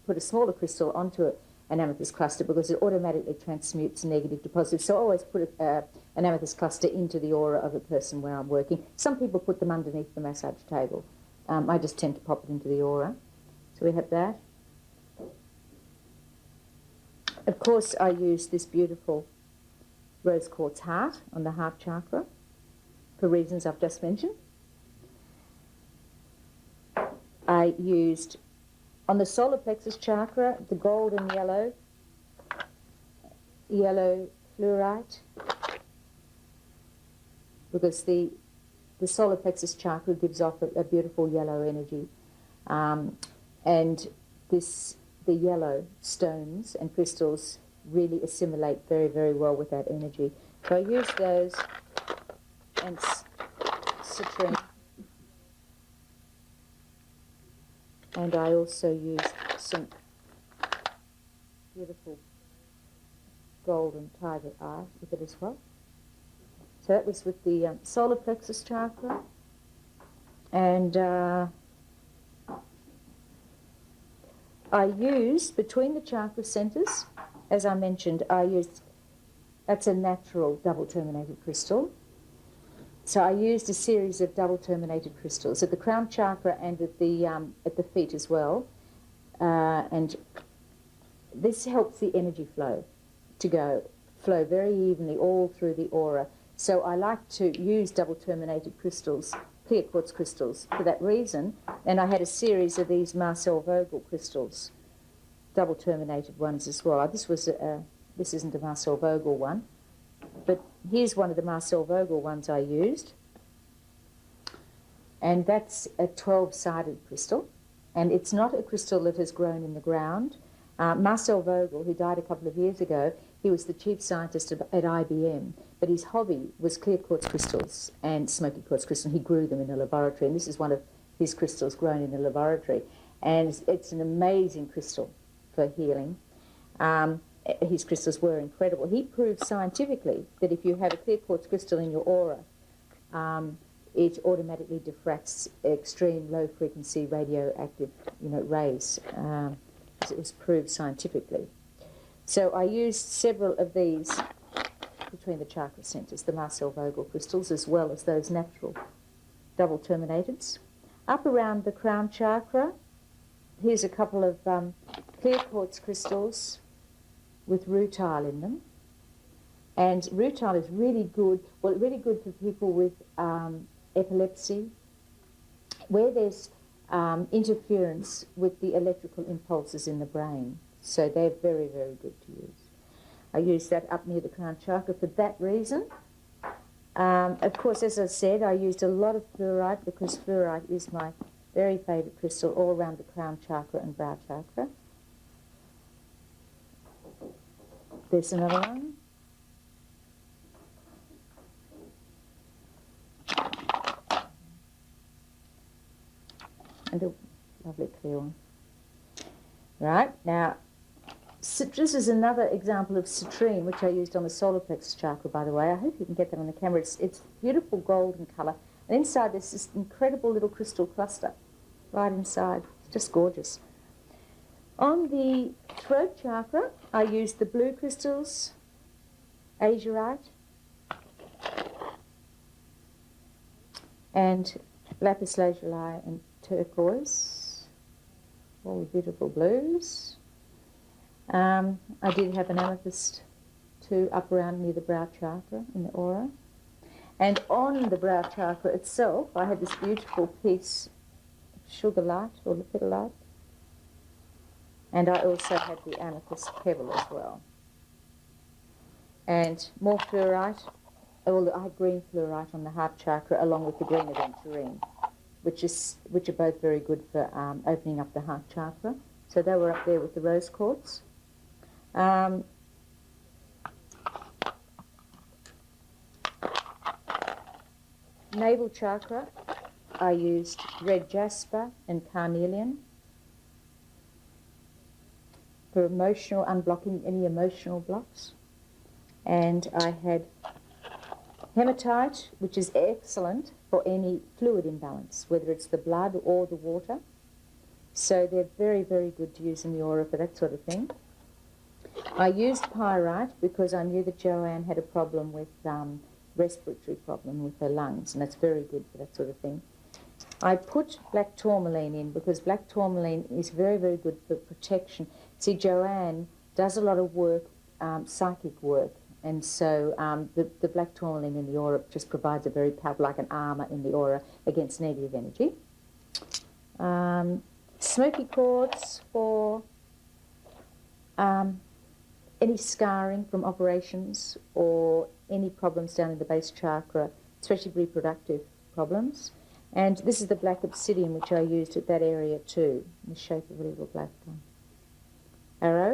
put a smaller crystal onto an amethyst cluster because it automatically transmutes negative to positive. So I always put an amethyst cluster into the aura of a person where I'm working. Some people put them underneath the massage table. I just tend to pop it into the aura. So we have that. Of course, I use this beautiful rose quartz heart on the heart chakra for reasons I've just mentioned. I used, on the solar plexus chakra, the gold and yellow fluorite, because the solar plexus chakra gives off a beautiful yellow energy. And the yellow stones and crystals really assimilate very, very well with that energy. So I use those and citrine. And I also used some beautiful golden tiger eye with it as well. So that was with the solar plexus chakra. And I used, between the chakra centers, as I mentioned, that's a natural double terminated crystal. So I used a series of double terminated crystals at the crown chakra and at the feet as well. And this helps the energy flow flow very evenly all through the aura. So I like to use double terminated crystals, clear quartz crystals, for that reason. And I had a series of these Marcel Vogel crystals, double terminated ones as well. This isn't a Marcel Vogel one, but here's one of the Marcel Vogel ones I used. And that's a 12-sided crystal. And it's not a crystal that has grown in the ground. Marcel Vogel, who died a couple of years ago, he was the chief scientist at IBM, but his hobby was clear quartz crystals and smoky quartz crystals. He grew them in a laboratory, and this is one of his crystals grown in a laboratory. And it's an amazing crystal for healing. His crystals were incredible. He proved scientifically that if you have a clear quartz crystal in your aura, it automatically diffracts extreme low-frequency radioactive, rays. It was proved scientifically. So I used several of these between the chakra centers, the Marcel Vogel crystals, as well as those natural double terminateds. Up around the crown chakra, here's a couple of clear quartz crystals with rutile in them. And rutile is really good for people with epilepsy, where there's interference with the electrical impulses in the brain. So they're very, very good to use. I use that up near the crown chakra for that reason. Of course, as I said, I used a lot of fluorite because fluorite is my very favourite crystal all around the crown chakra and brow chakra. There's another one. And a lovely clear one. Right, now, this is another example of citrine, which I used on the solar plexus chakra, by the way. I hope you can get that on the camera. It's beautiful golden colour. And inside there's this incredible little crystal cluster right inside. It's just gorgeous. On the throat chakra, I used the blue crystals, azurite, and lapis lazuli and turquoise, all the beautiful blues. I did have an amethyst too up around near the brow chakra in the aura. And on the brow chakra itself, I had this beautiful piece of sugar light or lepidolite. And I also had the amethyst pebble as well. And more fluorite, I had green fluorite on the heart chakra along with the green aventurine, which are both very good for opening up the heart chakra. So they were up there with the rose quartz. Naval chakra, I used red jasper and carnelian for emotional, unblocking any emotional blocks. And I had hematite, which is excellent for any fluid imbalance, whether it's the blood or the water. So they're very, very good to use in the aura for that sort of thing. I used pyrite because I knew that Joanne had a problem with respiratory problem with her lungs, and that's very good for that sort of thing. I put black tourmaline in because black tourmaline is very, very good for protection. See, Joanne does a lot of work, psychic work, and so the black tourmaline in the aura just provides a very powerful, like an armor in the aura against negative energy. Smoky quartz for any scarring from operations or any problems down in the base chakra, especially reproductive problems. And this is the black obsidian, which I used at that area too, in the shape of a little black arrow.